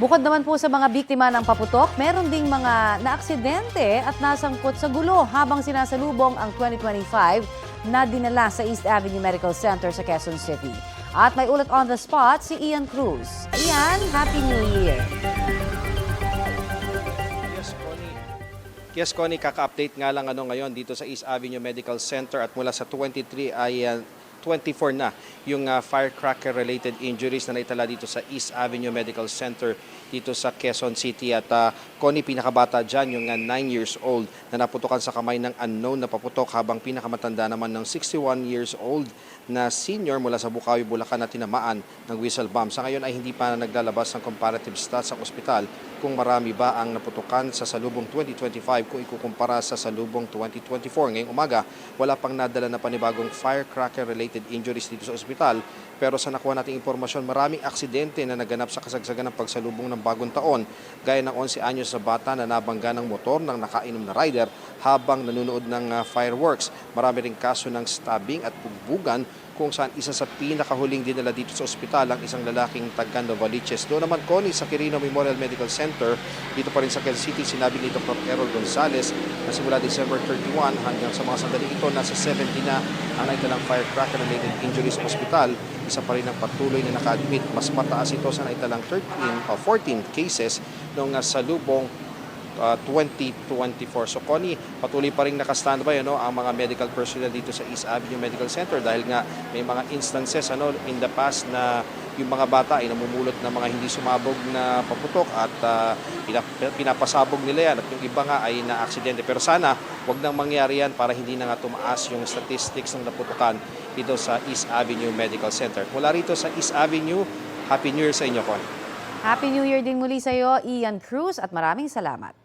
Bukod naman po sa mga biktima ng paputok, meron ding mga naaksidente at nasangkot sa gulo habang sinasalubong ang 2025 na dinala sa East Avenue Medical Center sa Quezon City. At may ulat on the spot si Ian Cruz. Ian, Happy New Year! Yes, Connie, kaka-update nga lang ngayon dito sa East Avenue Medical Center at mula sa 23 ay 24 na yung firecracker-related injuries na naitala dito sa East Avenue Medical Center dito sa Quezon City. At Connie, pinakabata dyan yung 9 years old na naputukan sa kamay ng unknown na paputok, habang pinakamatanda naman ng 61 years old na senior mula sa Bukawi, Bulacan na tinamaan ng whistle bomb. Sa ngayon ay hindi pa naglalabas ng comparative stats sa ospital kung marami ba ang naputukan sa salubong 2025 kung ikukumpara sa salubong 2024. Ngayong umaga, wala pang nadala na panibagong firecracker-related injuries dito sa ospital. Pero sa nakuha nating impormasyon, maraming aksidente na naganap sa kasagsagan ng pagsalubong ng bagong taon, gaya ng 11 anyos na bata na nabangga ng motor ng nakainom na rider habang nanonood ng fireworks. Marami ring kaso ng stabbing at bugbugan, kung saan isa sa pinakahuling dinala dito sa ospital ang isang lalaking taga Novaliches. Doon naman, Connie, sa Quirino Memorial Medical Center, dito pa rin sa Quezon City, sinabi ni Dr. Errol Gonzalez na simula December 31 hanggang sa mga sandali ito, nasa 70 na ang naitalang firecracker-related injuries sa ospital. Isa pa rin ang patuloy na naka-admit. Mas mataas ito sa naitalang 14 cases noong salubong 2024. So Connie, patuloy pa rin naka-standby ang mga medical personnel dito sa East Avenue Medical Center dahil nga may mga instances in the past na yung mga bata ay namumulot ng mga hindi sumabog na paputok at pinapasabog nila yan, at yung iba nga ay na-aksidente. Pero sana wag nang mangyari yan para hindi na nga tumaas yung statistics ng naputukan dito sa East Avenue Medical Center. Mula rito sa East Avenue, Happy New Year sa inyo, Connie. Happy New Year din muli sa iyo, Ian Cruz, at maraming salamat.